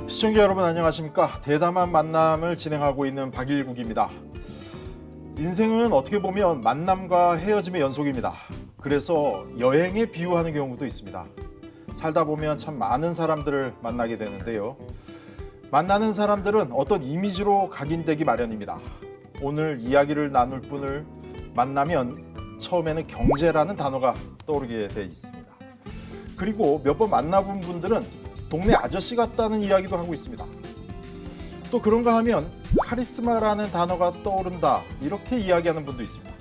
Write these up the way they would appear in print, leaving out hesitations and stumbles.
시청자 여러분 안녕하십니까? 대담한 만남을 진행하고 있는 박일국입니다. 인생은 어떻게 보면 만남과 헤어짐의 연속입니다. 그래서 여행에 비유하는 경우도 있습니다. 살다 보면 참 많은 사람들을 만나게 되는데요. 만나는 사람들은 어떤 이미지로 각인되기 마련입니다. 오늘 이야기를 나눌 분을 만나면 처음에는 경제라는 단어가 떠오르게 돼 있습니다. 그리고 몇 번 만나본 분들은 동네 아저씨 같다는 이야기도 하고 있습니다. 또 그런가 하면 카리스마라는 단어가 떠오른다 이렇게 이야기하는 분도 있습니다.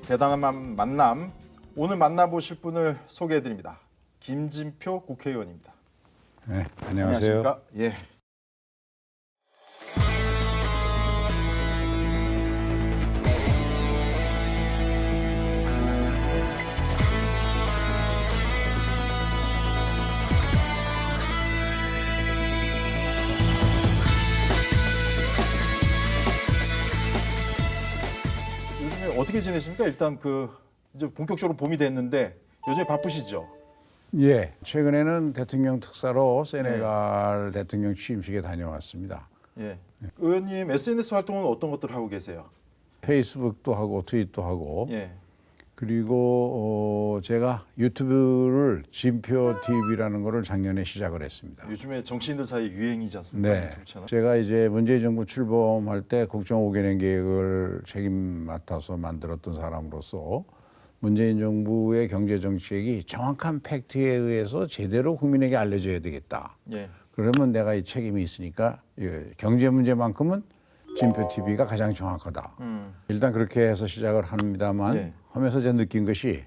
대단한 만남, 오늘 만나보실 분을 소개해드립니다. 김진표 국회의원입니다. 네, 안녕하세요. 안녕하십니까? 예. 요즘에 어떻게 지내십니까? 일단 이제 본격적으로 봄이 됐는데 요즘에 바쁘시죠? 예, 최근에는 대통령 특사로 세네갈 대통령 취임식에 다녀왔습니다. 예. 의원님 SNS 활동은 어떤 것들 하고 계세요? 페이스북도 하고 트윗도 하고 예. 그리고 제가 유튜브를 진표 TV라는 거를 작년에 시작을 했습니다. 요즘에 정치인들 사이 유행이지 않습니까? 네, 유튜브 채널. 제가 이제 문재인 정부 출범할 때 국정 5개년 계획을 책임 맡아서 만들었던 사람으로서 문재인 정부의 경제 정책이 정확한 팩트에 의해서 제대로 국민에게 알려져야 되겠다. 예. 그러면 내가 이 책임이 있으니까 경제 문제만큼은 진표 TV가 가장 정확하다. 일단 그렇게 해서 시작을 합니다만 예. 하면서 제가 느낀 것이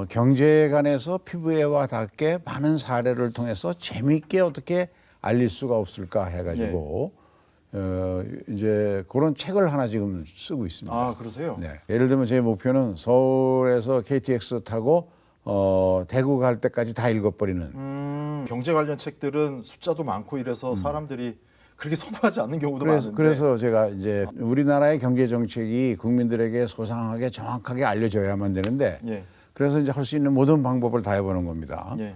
경제관에서 피부에와 닿게 많은 사례를 통해서 재미있게 어떻게 알릴 수가 없을까 해가지고 이제 그런 책을 하나 지금 쓰고 있습니다. 아, 그러세요? 네. 예를 들면 제 목표는 서울에서 KTX 타고 대구 갈 때까지 다 읽어버리는. 경제 관련 책들은 숫자도 많고 이래서 사람들이 그렇게 선호하지 않는 경우도 많은데. 그래서 제가 이제 우리나라의 경제 정책이 국민들에게 소상하게 정확하게 알려져야만 되는데 예. 그래서 이제 할 수 있는 모든 방법을 다 해보는 겁니다. 예.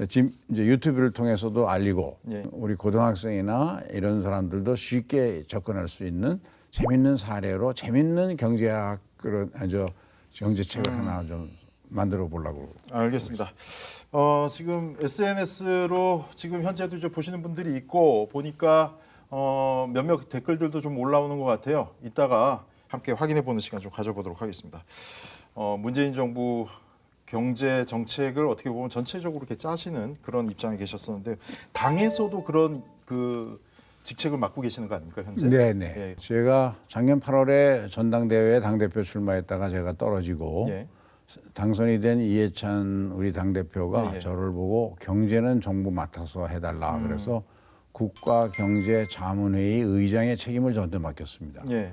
지금 이제 유튜브를 통해서도 알리고 예. 우리 고등학생이나 이런 사람들도 쉽게 접근할 수 있는 재밌는 사례로 재밌는 경제학 그런 경제책을 하나 좀 만들어 보려고. 알겠습니다. 지금 SNS로 지금 현재도 이제 보시는 분들이 있고 보니까 몇몇 댓글들도 좀 올라오는 것 같아요. 이따가 함께 확인해 보는 시간 좀 가져보도록 하겠습니다. 문재인 정부 경제 정책을 어떻게 보면 전체적으로 이렇게 짜시는 그런 입장에 계셨었는데 당에서도 그런 직책을 맡고 계시는 거 아닙니까 현재? 네네. 예. 제가 작년 8월에 전당대회에 당대표 출마했다가 제가 떨어지고 예. 당선이 된 이해찬 우리 당대표가 예. 저를 보고 경제는 정부 맡아서 해달라 그래서 국가경제자문회의 의장의 책임을 저한테 맡겼습니다. 예.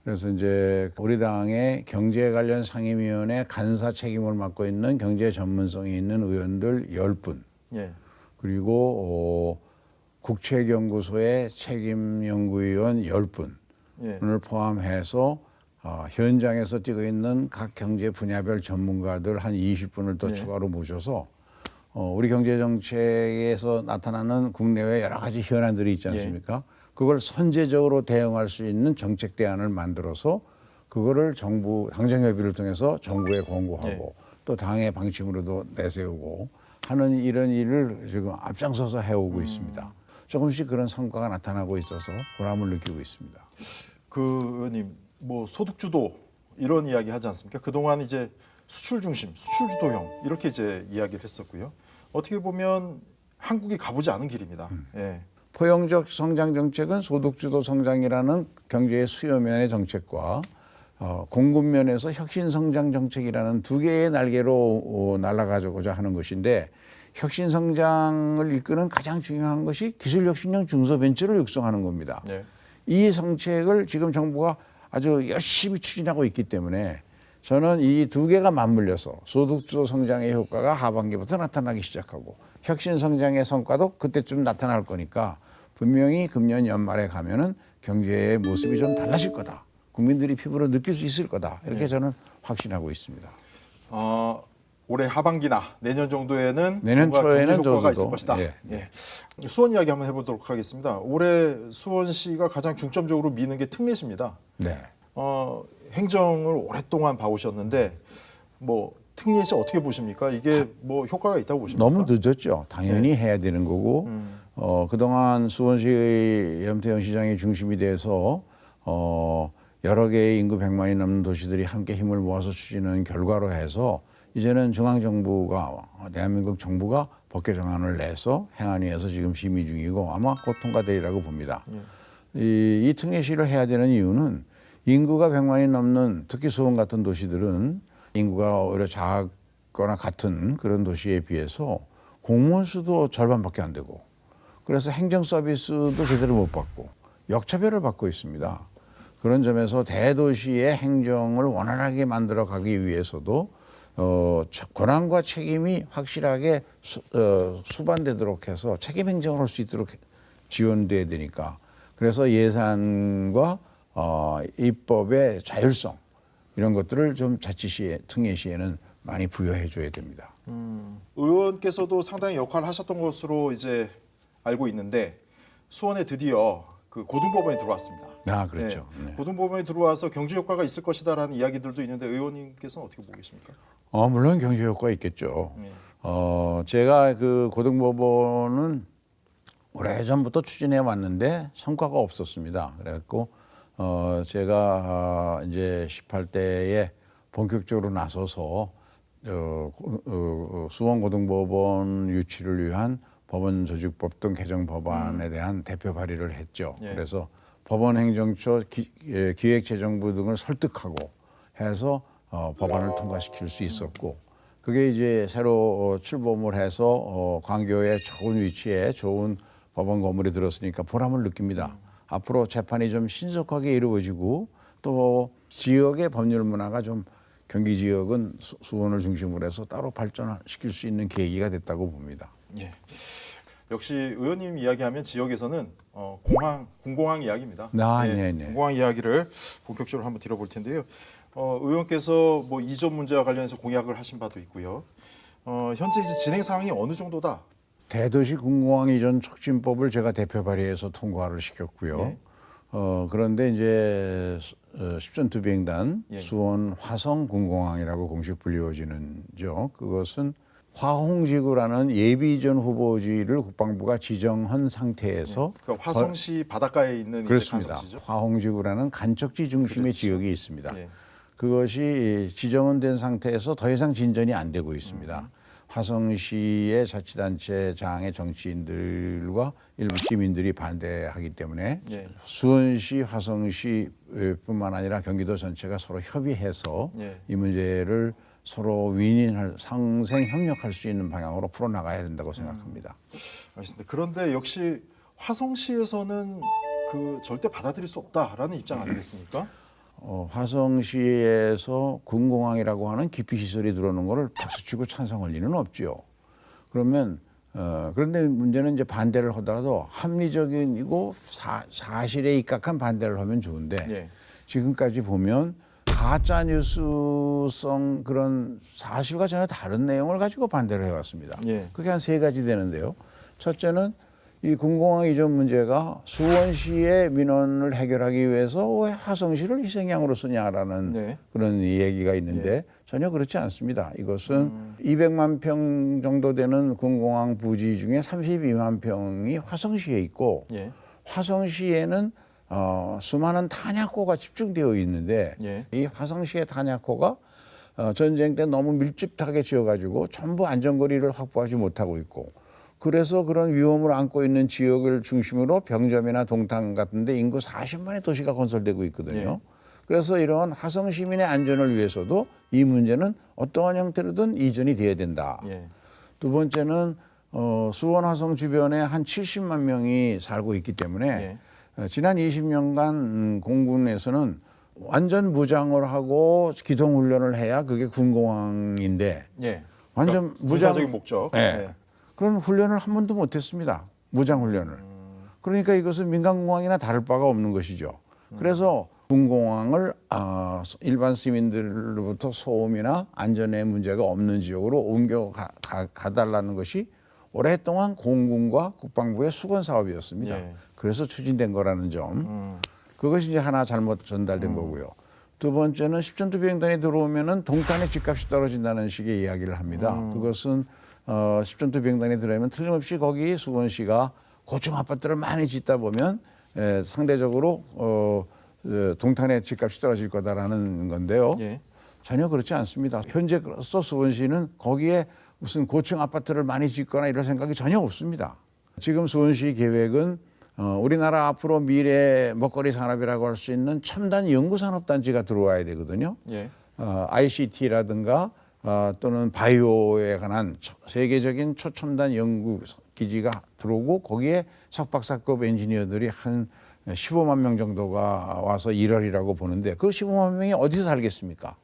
그래서 이제 우리 당의 경제 관련 상임위원회 간사 책임을 맡고 있는 경제 전문성이 있는 의원들 10분 예. 그리고 국책연구소의 책임연구위원 10분을 예. 포함해서 현장에서 뛰고 있는 각 경제 분야별 전문가들 한 20분을 더 네. 추가로 모셔서 우리 경제정책에서 나타나는 국내외 여러 가지 현안들이 있지 않습니까? 그걸 선제적으로 대응할 수 있는 정책 대안을 만들어서 그거를 정부 당정협의를 통해서 정부에 공고하고 또 당의 방침으로도 내세우고 하는 이런 일을 지금 앞장서서 해오고 있습니다. 조금씩 그런 성과가 나타나고 있어서 보람을 느끼고 있습니다. 의원님 뭐 소득주도 이런 이야기 하지 않습니까? 그동안 이제 수출 중심, 수출주도형 이렇게 이제 이야기를 했었고요. 어떻게 보면 한국이 가보지 않은 길입니다. 예. 포용적 성장 정책은 소득주도 성장이라는 경제의 수요면의 정책과 공급 면에서 혁신 성장 정책이라는 두 개의 날개로 날아가고자 하는 것인데 혁신 성장을 이끄는 가장 중요한 것이 기술 혁신형 중소벤처를 육성하는 겁니다. 네. 이 정책을 지금 정부가 아주 열심히 추진하고 있기 때문에 저는 이 두 개가 맞물려서 소득주도 성장의 효과가 하반기부터 나타나기 시작하고 혁신 성장의 성과도 그때쯤 나타날 거니까 분명히 금년 연말에 가면은 경제의 모습이 좀 달라질 거다. 국민들이 피부로 느낄 수 있을 거다. 이렇게 저는 확신하고 있습니다. 올해 하반기나 내년 정도에는 내년 뭔가 초에는 경제 효과가 있을 저도, 것이다. 예. 예. 수원 이야기 한번 해보도록 하겠습니다. 올해 수원시가 가장 중점적으로 미는 게 특례시입니다. 네. 행정을 오랫동안 봐오셨는데 뭐 특례시 어떻게 보십니까? 이게 뭐 효과가 있다고 보십니까? 너무 늦었죠. 당연히 해야 되는 거고 그동안 수원시 염태영 시장이 중심이 돼서 여러 개의 인구 100만이 넘는 도시들이 함께 힘을 모아서 추진하는 결과로 해서 이제는 중앙정부가 대한민국 정부가 법규 정안을 내서 행안위에서 지금 심의 중이고 아마 곧 통과되리라고 봅니다. 이 특례시를 해야 되는 이유는 인구가 100만이 넘는 특히 수원 같은 도시들은 인구가 오히려 작거나 같은 그런 도시에 비해서 공무원 수도 절반밖에 안 되고 그래서 행정 서비스도 제대로 못 받고 역차별을 받고 있습니다. 그런 점에서 대도시의 행정을 원활하게 만들어 가기 위해서도 권한과 책임이 확실하게 수반되도록 해서 책임 행정을 할 수 있도록 지원돼야 되니까 그래서 예산과 입법의 자율성 이런 것들을 좀 자치시에 특례시에는 많이 부여해 줘야 됩니다. 의원께서도 상당히 역할을 하셨던 것으로 이제 알고 있는데 수원에 드디어 그 고등법원이 들어왔습니다. 아, 그렇죠. 네. 고등법원이 들어와서 경제 효과가 있을 것이다라는 이야기들도 있는데 의원님께서는 어떻게 보고 계십니까? 물론 경제 효과가 있겠죠. 네. 제가 그 고등법원은 오래전부터 추진해 왔는데 성과가 없었습니다. 그래갖고 제가 이제 18대에 본격적으로 나서서 수원고등법원 유치를 위한 법원조직법 등 개정 법안에 대한 대표 발의를 했죠. 예. 그래서 법원행정처 기획재정부 등을 설득하고 해서 법안을 통과시킬 수 있었고 그게 이제 새로 출범을 해서 광교에 좋은 위치에 좋은 법원 건물이 들었으니까 보람을 느낍니다. 앞으로 재판이 좀 신속하게 이루어지고 또 지역의 법률 문화가 좀 경기 지역은 수원을 중심으로 해서 따로 발전시킬 수 있는 계기가 됐다고 봅니다. 예. 역시 의원님 이야기하면 지역에서는 군공항 이야기입니다. 네네. 군공항 이야기를 본격적으로 한번 들어볼 텐데요. 의원께서 뭐 이전 문제와 관련해서 공약을 하신 바도 있고요. 현재 이제 진행 상황이 어느 정도다? 대도시 군공항 이전 촉진법을 제가 대표 발의해서 통과를 시켰고요. 네. 그런데 이제 십전투 비행단 예. 수원 화성 군공항이라고 공식 불리워지는죠. 그것은 화홍지구라는 예비 이전 후보지를 국방부가 지정한 상태에서 그러니까 화성시 바닷가에 있는 그렇습니다. 간섭지죠? 화홍지구라는 간척지 중심의 그렇죠. 지역이 있습니다. 예. 그것이 지정은 된 상태에서 더 이상 진전이 안 되고 있습니다. 화성시의 자치단체장의 정치인들과 일부 시민들이 반대하기 때문에 예. 수원시, 화성시뿐만 아니라 경기도 전체가 서로 협의해서 예. 이 문제를 서로 윈윈할 상생 협력할 수 있는 방향으로 풀어나가야 된다고 생각합니다. 알겠습니다. 그런데 역시 화성시에서는 그 절대 받아들일 수 없다라는 입장 아니겠습니까? 화성시에서 군공항이라고 하는 기피시설이 들어오는 것을 박수치고 찬성할 리는 없지요. 그러면 그런데 문제는 이제 반대를 하더라도 합리적이고 사실에 입각한 반대를 하면 좋은데 예. 지금까지 보면 가짜 뉴스성 그런 사실과 전혀 다른 내용을 가지고 반대를 해왔습니다. 예. 그게 한 3가지 되는데요. 첫째는 이 군공항 이전 문제가 수원시의 민원을 해결하기 위해서 왜 화성시를 희생양으로 쓰냐라는 네. 그런 얘기가 있는데 전혀 그렇지 않습니다. 이것은 200만 평 정도 되는 군공항 부지 중에 32만 평이 화성시에 있고 예. 화성시에는 수많은 탄약고가 집중되어 있는데 예. 이 화성시의 탄약고가 전쟁 때 너무 밀집하게 지어가지고 전부 안전거리를 확보하지 못하고 있고 그래서 그런 위험을 안고 있는 지역을 중심으로 병점이나 동탄 같은 데 인구 40만의 도시가 건설되고 있거든요. 예. 그래서 이런 화성 시민의 안전을 위해서도 이 문제는 어떠한 형태로든 이전이 돼야 된다. 예. 두 번째는 수원 화성 주변에 한 70만 명이 살고 있기 때문에 지난 20년간 공군에서는 완전 무장을 하고 기동 훈련을 해야 그게 군공항인데 예. 완전 그러니까 군사적인 목적. 네. 예. 그런 훈련을 한 번도 못했습니다. 무장 훈련을. 그러니까 이것은 민간공항이나 다를 바가 없는 것이죠. 그래서 군공항을 일반 시민들로부터 소음이나 안전에 문제가 없는 지역으로 옮겨 가달라는 것이 오랫동안 공군과 국방부의 수건 사업이었습니다. 예. 그래서 추진된 거라는 점. 그것이 이제 하나 잘못 전달된 거고요. 두 번째는 10전투 비행단이 들어오면은 동탄의 집값이 떨어진다는 식의 이야기를 합니다. 그것은 10전투 비행단이 들어오면 틀림없이 거기 수건시가 고층 아파트를 많이 짓다 보면 상대적으로 동탄의 집값이 떨어질 거다라는 건데요. 예. 전혀 그렇지 않습니다. 현재로서 수원시는 거기에 무슨 고층 아파트를 많이 짓거나 이럴 생각이 전혀 없습니다. 지금 수원시 계획은 우리나라 앞으로 미래 먹거리 산업이라고 할 수 있는 첨단 연구산업단지가 들어와야 되거든요. 예. ICT라든가 또는 바이오에 관한 세계적인 초첨단 연구 기지가 들어오고 거기에 석박사급 엔지니어들이 한 15만 명 정도가 와서 일하리라고 보는데 그 15만 명이 어디서 살겠습니까?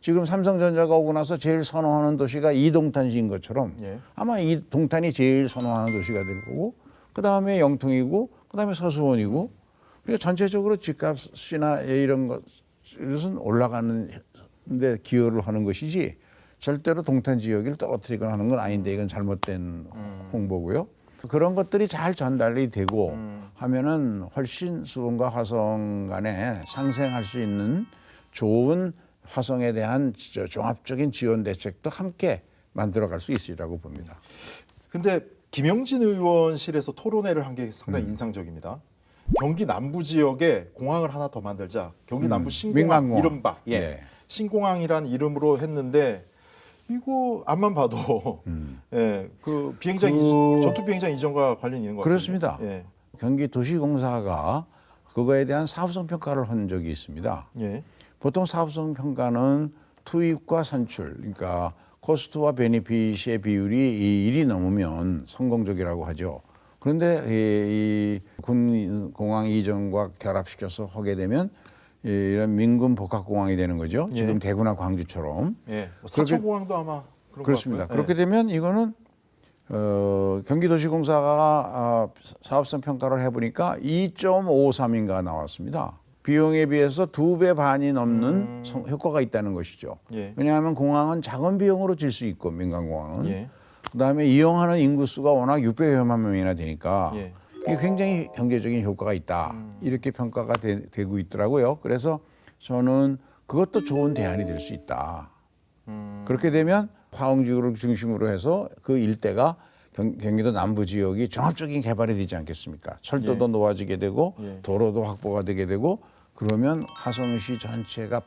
지금 삼성전자가 오고 나서 제일 선호하는 도시가 이동탄시인 것처럼 예. 아마 이 동탄이 제일 선호하는 도시가 될 거고 그다음에 영통이고 그다음에 서수원이고 그러니까 전체적으로 집값이나 이런 것은 올라가는 데 기여를 하는 것이지 절대로 동탄 지역을 떨어뜨리거나 하는 건 아닌데 이건 잘못된 홍보고요. 그런 것들이 잘 전달이 되고 하면은 훨씬 수원과 화성 간에 상생할 수 있는 좋은 화성에 대한 종합적인 지원 대책도 함께 만들어갈 수 있으리라고 봅니다. 근데 김영진 의원실에서 토론회를 한 게 상당히 인상적입니다. 경기 남부 지역에 공항을 하나 더 만들자. 경기 남부 신공항 민간공항. 이른바 예. 신공항이란 이름으로 했는데 이거 앞만 봐도 예, 그 비행장 전투 비행장 이전과 관련이 있는 것 같습니다. 그렇습니다. 예. 경기도시공사가 그거에 대한 사후성 평가를 한 적이 있습니다. 예. 보통 사후성 평가는 투입과 산출, 그러니까 코스트와 베니핏의 비율이 1이 넘으면 성공적이라고 하죠. 그런데 이 군공항 이전과 결합시켜서 하게 되면 이런 민군 복합공항이 되는 거죠. 예. 지금 대구나 광주처럼. 예. 뭐 사천공항도 아마 그런 그렇습니다. 것 같고요. 그렇게 되면 이거는 경기도시공사가 사업성 평가를 해보니까 2.53인가 나왔습니다. 비용에 비해서 2배 반이 넘는 효과가 있다는 것이죠. 예. 왜냐하면 공항은 작은 비용으로 질 수 있고 민간공항은 예. 그다음에 이용하는 인구수가 워낙 600여만 명이나 되니까 예. 이게 굉장히 경제적인 효과가 있다. 이렇게 평가가 되고 있더라고요. 그래서 저는 그것도 좋은 대안이 될 수 있다. 그렇게 되면 화흥지구를 중심으로 해서 그 일대가 경기도 남부 지역이 종합적인 개발이 되지 않겠습니까? 철도도 놓아지게 되고 예. 도로도 확보가 되게 되고 그러면 화성시 전체가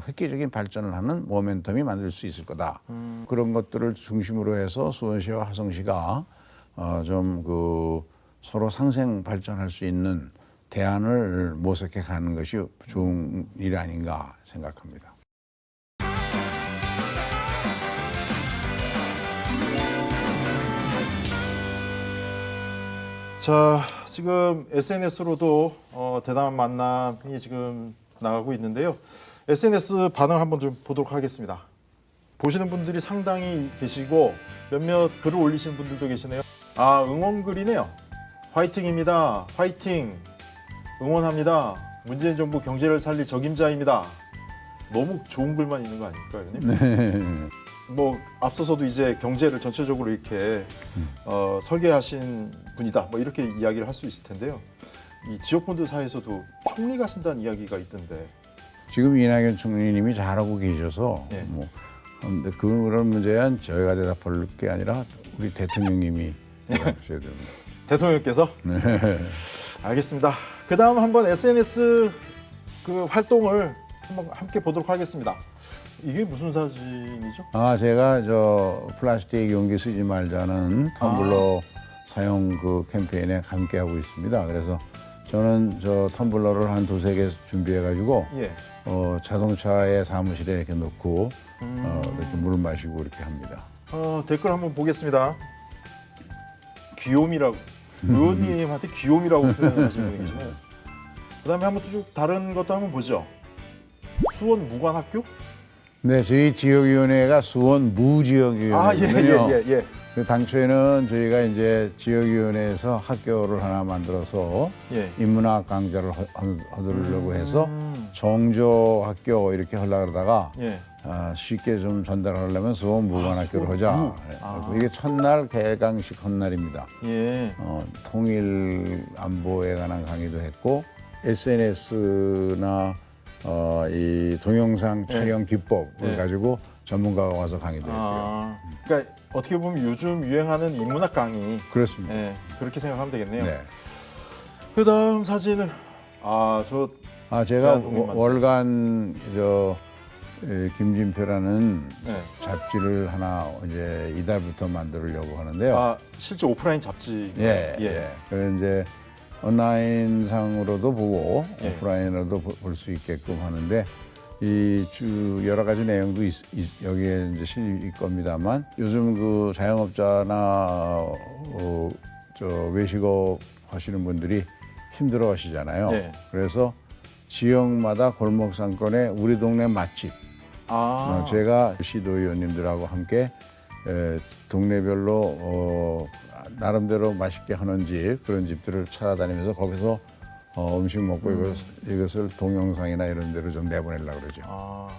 획기적인 발전을 하는 모멘텀이 만들 수 있을 거다. 그런 것들을 중심으로 해서 수원시와 화성시가 좀 그 서로 상생 발전할 수 있는 대안을 모색해 가는 것이 좋은 일 아닌가 생각합니다. 자, 지금 SNS로도 대담한 만남이 지금 나가고 있는데요. SNS 반응 한번 좀 보도록 하겠습니다. 보시는 분들이 상당히 계시고 몇몇 글을 올리시는 분들도 계시네요. 아, 응원글이네요. 화이팅입니다. 화이팅. 응원합니다. 문재인 정부 경제를 살릴 적임자입니다. 너무 좋은 글만 있는 거 아닐까요, 형님? 네. 뭐 앞서서도 이제 경제를 전체적으로 이렇게 설계하신 분이다. 뭐 이렇게 이야기를 할 수 있을 텐데요. 이 지역분들 사이에서도 총리 가신다는 이야기가 있던데. 지금 이낙연 총리님이 잘하고 계셔서 네. 뭐 근데 그런 문제는 저희가 대답할 게 아니라 우리 대통령님이 대답하셔야 됩니다. 대통령께서? 네. 알겠습니다. 그 다음 한번 SNS 그 활동을 한번 함께 보도록 하겠습니다. 이게 무슨 사진이죠? 제가 저 플라스틱 용기 쓰지 말자는 텀블러 사용 그 캠페인에 함께 하고 있습니다. 그래서 저는 저 텀블러를 한 2-3개 준비해 가지고 예. 자동차의 사무실에 이렇게 놓고 이렇게 물을 마시고 이렇게 합니다. 댓글 한번 보겠습니다. 귀요미라고 의원님한테 귀요미라고 표현하시는 분이 계시네요. 그다음에 한번 쭉 다른 것도 한번 보죠. 수원 무관학교? 네, 저희 지역위원회가 수원 무지역위원회거든요. 예. 그 당초에는 저희가 이제 지역위원회에서 학교를 하나 만들어서 예. 인문학 강좌를 허들려고 해서 정조 학교 이렇게 하려고 그러다가 예. 쉽게 좀 전달하려면 수원 무관학교를 하자. 이게 첫날 개강식 헌날입니다. 예. 통일 안보에 관한 강의도 했고 SNS나 이 동영상 촬영 기법을 가지고 전문가가 와서 강의도 했고요. 그러니까 어떻게 보면 요즘 유행하는 인문학 강의. 그렇습니다. 예. 그렇게 생각하면 되겠네요. 네. 그다음 사진을 제가 대한독립만세. 월간 김진표라는 네. 잡지를 하나 이제 이달부터 만들려고 하는데요. 실제 오프라인 잡지. 예. 그래서 이제 온라인상으로도 보고 예. 오프라인으로도 볼 수 있게끔 하는데 이 여러 가지 내용도 여기에 이제 실릴 겁니다만 요즘 그 자영업자나 외식업 하시는 분들이 힘들어 하시잖아요. 예. 그래서 지역마다 골목 상권에 우리 동네 맛집 제가 시도위원님들하고 함께 동네별로 나름대로 맛있게 하는 집 그런 집들을 찾아다니면서 거기서 음식 먹고 이것을 동영상이나 이런 데로 좀 내보내려고 그러죠.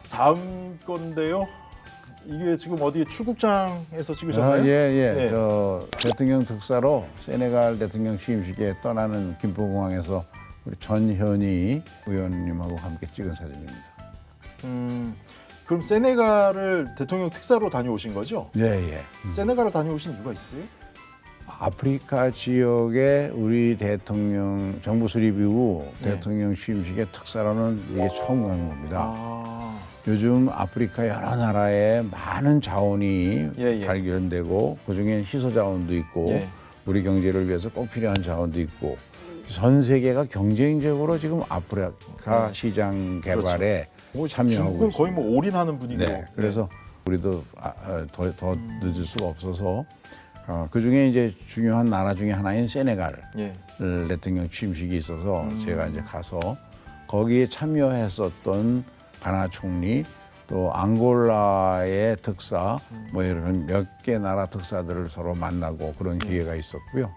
다음 건데요. 이게 지금 어디 출국장에서 찍으셨나요? 예. 저 대통령 특사로 세네갈 대통령 취임식에 떠나는 김포공항에서 우리 전현희 의원님하고 함께 찍은 사진입니다. 그럼 세네갈을 대통령 특사로 다녀오신 거죠? 예. 세네갈을 다녀오신 이유가 있어요? 아프리카 지역에 우리 대통령 정부 수립 이후 네. 대통령 취임식에 특사로는 이게 처음 간 겁니다. 요즘 아프리카 여러 나라에 많은 자원이 예. 발견되고 그중엔 희소 자원도 있고 예. 우리 경제를 위해서 꼭 필요한 자원도 있고 전 세계가 경쟁적으로 지금 아프리카 시장 개발에 참여하고 중국은 있습니다. 거의 뭐 올인하는 분위기로. 네, 그래서 우리도 더 늦을 수가 없어서 그중에 이제 중요한 나라 중에 하나인 세네갈 예. 대통령 취임식이 있어서 제가 이제 가서 거기에 참여했었던 가나 총리 또 앙골라의 특사 뭐 이런 몇 개 나라 특사들을 서로 만나고 그런 기회가 있었고요.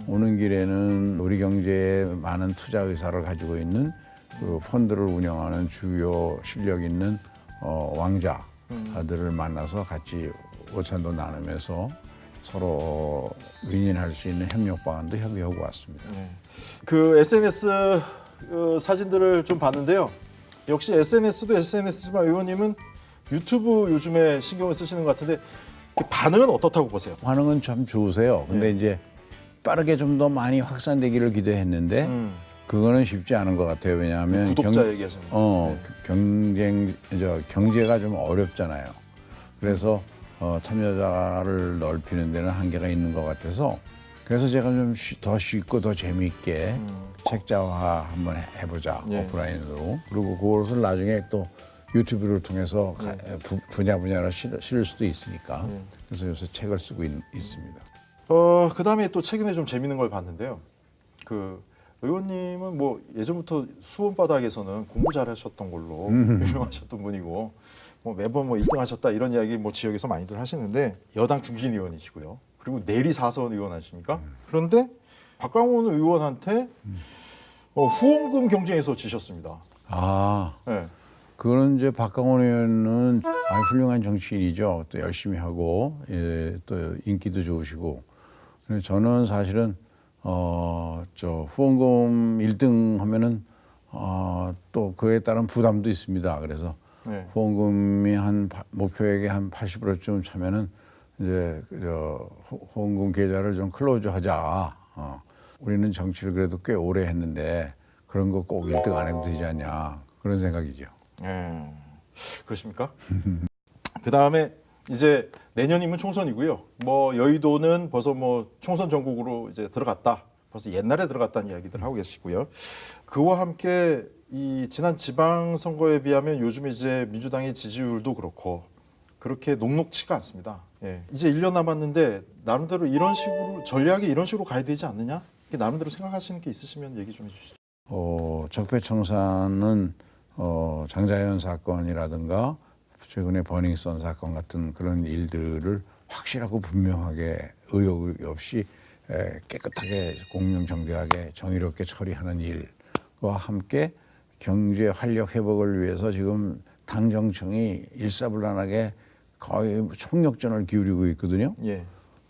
오는 길에는 우리 경제에 많은 투자 의사를 가지고 있는 그 펀드를 운영하는 주요 실력 있는 왕자들을 만나서 같이 오찬도 나누면서 서로 윈윈할 수 있는 협력 방안도 협의하고 왔습니다. 그 SNS 사진들을 좀 봤는데요. 역시 SNS도 SNS지만 의원님은 유튜브 요즘에 신경을 쓰시는 것 같은데 반응은 어떻다고 보세요? 반응은 참 좋으세요. 근데 이제 빠르게 좀 더 많이 확산되기를 기대했는데 그거는 쉽지 않은 것 같아요. 왜냐하면 구독자 얘기하시는 거. 경제가 좀 어렵잖아요. 그래서 참여자를 넓히는 데는 한계가 있는 것 같아서 그래서 제가 좀 더 쉽고 더 재미있게 책자화 한번 해보자 오프라인으로. 그리고 그것을 나중에 또 유튜브를 통해서 분야로 실을 수도 있으니까 그래서 요새 책을 쓰고 있습니다. 그다음에 또 최근에 좀 재밌는 걸 봤는데요. 그 의원님은 뭐 예전부터 수원 바닥에서는 공부 잘하셨던 걸로 유명하셨던 분이고 뭐 매번 뭐 1등하셨다 이런 이야기 뭐 지역에서 많이들 하시는데 여당 중진 의원이시고요. 그리고 내리 4선 의원 아십니까? 그런데 박광원 의원한테 후원금 경쟁에서 지셨습니다. 네. 그거는 이제 박광원 의원은 아주 훌륭한 정치인이죠. 또 열심히 하고 또 인기도 좋으시고. 그래서 저는 사실은 후원금 1등 하면은 또 그에 따른 부담도 있습니다. 그래서 후원금이 목표액의 한 80%쯤 차면은 이제 후원금 계좌를 좀 클로즈하자. 우리는 정치를 그래도 꽤 오래 했는데 그런 거 꼭 1등 안 해도 되지 않냐 그런 생각이죠. 그렇습니까? 그 다음에 이제 내년이면 총선이고요. 뭐 여의도는 벌써 뭐 총선 전국으로 이제 들어갔다. 벌써 옛날에 들어갔다는 이야기들 하고 계시고요. 그와 함께 이 지난 지방선거에 비하면 요즘 이제 민주당의 지지율도 그렇고 그렇게 녹록치가 않습니다. 이제 1년 남았는데 나름대로 이런 식으로 전략이 이런 식으로 가야 되지 않느냐? 나름대로 생각하시는 게 있으시면 얘기 좀 해주시죠. 적폐청산은 장자연 사건이라든가 최근에 버닝썬 사건 같은 그런 일들을 확실하고 분명하게 의혹 없이 깨끗하게 공명정대하게 정의롭게 처리하는 일과 함께 경제 활력 회복을 위해서 지금 당정청이 일사불란하게 거의 총력전을 기울이고 있거든요. 예.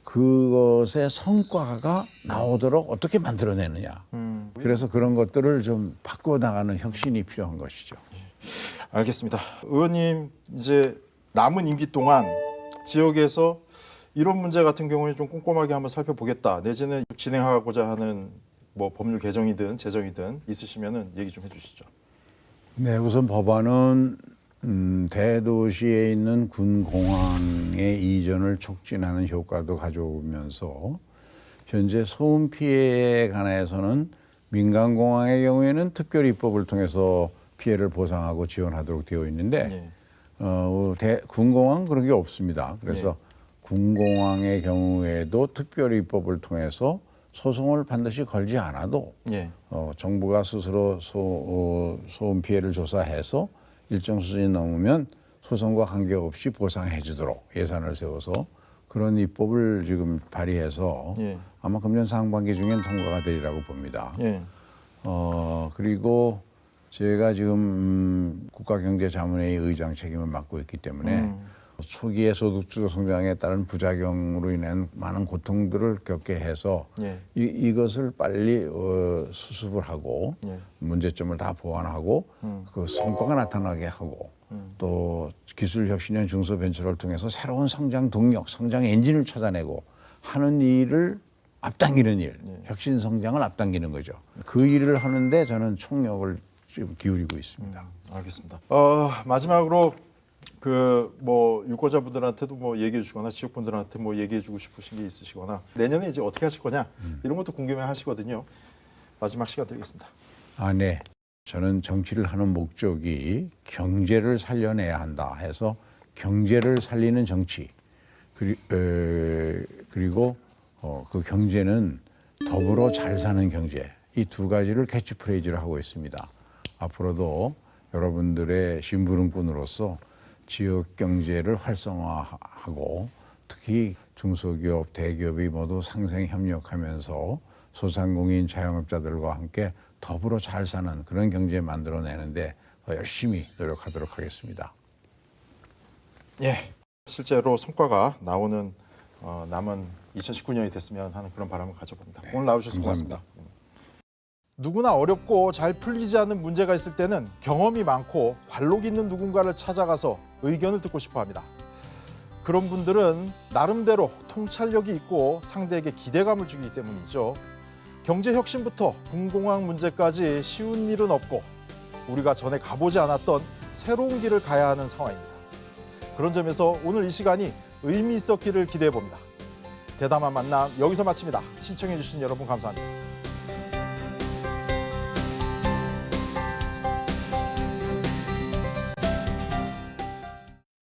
그것의 성과가 나오도록 어떻게 만들어내느냐. 그래서 그런 것들을 좀 바꿔 나가는 혁신이 필요한 것이죠. 알겠습니다. 의원님 이제 남은 임기 동안 지역에서 이런 문제 같은 경우에 좀 꼼꼼하게 한번 살펴보겠다. 내지는 진행하고자 하는 뭐 법률 개정이든 제정이든 있으시면은 얘기 좀 해주시죠. 네, 우선 법안은 대도시에 있는 군공항의 이전을 촉진하는 효과도 가져오면서 현재 소음 피해에 관해서는 민간공항의 경우에는 특별 입법을 통해서 피해를 보상하고 지원하도록 되어 있는데 군공항 그런 게 없습니다. 그래서 군공항의 경우에도 특별 입법을 통해서 소송을 반드시 걸지 않아도 정부가 스스로 소음 피해를 조사해서 일정 수준이 넘으면 소송과 관계없이 보상해 주도록 예산을 세워서 그런 입법을 지금 발의해서 아마 금년 상반기 중엔 통과가 되리라고 봅니다. 그리고 제가 지금 국가경제자문회의 의장 책임을 맡고 있기 때문에 초기의 소득주도 성장에 따른 부작용으로 인한 많은 고통들을 겪게 해서 이것을 빨리 수습을 하고 문제점을 다 보완하고 그 성과가 나타나게 하고 또 기술혁신형 중소벤처를 통해서 새로운 성장 동력, 성장 엔진을 찾아내고 하는 일을 앞당기는 일, 혁신 성장을 앞당기는 거죠. 그 일을 하는데 저는 총력을 지금 기울이고 있습니다. 알겠습니다. 마지막으로 그 뭐 유권자분들한테도 뭐 얘기해 주거나 지역분들한테 뭐 얘기해 주고 싶으신 게 있으시거나 내년에 이제 어떻게 하실 거냐 이런 것도 궁금해 하시거든요. 마지막 시간 드리겠습니다. 네. 저는 정치를 하는 목적이 경제를 살려내야 한다 해서 경제를 살리는 정치 그리고 그 경제는 더불어 잘 사는 경제 이 두 가지를 캐치프레이즈를 하고 있습니다. 앞으로도 여러분들의 심부름꾼으로서 지역 경제를 활성화하고 특히 중소기업, 대기업이 모두 상생 협력하면서 소상공인 자영업자들과 함께 더불어 잘 사는 그런 경제 만들어내는데 더 열심히 노력하도록 하겠습니다. 실제로 성과가 나오는 남은 2019년이 됐으면 하는 그런 바람을 가져봅니다. 오늘 나와주셔서 고맙습니다. 누구나 어렵고 잘 풀리지 않는 문제가 있을 때는 경험이 많고 관록 있는 누군가를 찾아가서 의견을 듣고 싶어 합니다. 그런 분들은 나름대로 통찰력이 있고 상대에게 기대감을 주기 때문이죠. 경제 혁신부터 군공항 문제까지 쉬운 일은 없고 우리가 전에 가보지 않았던 새로운 길을 가야 하는 상황입니다. 그런 점에서 오늘 이 시간이 의미 있었기를 기대해 봅니다. 대담한 만남 여기서 마칩니다. 시청해 주신 여러분 감사합니다.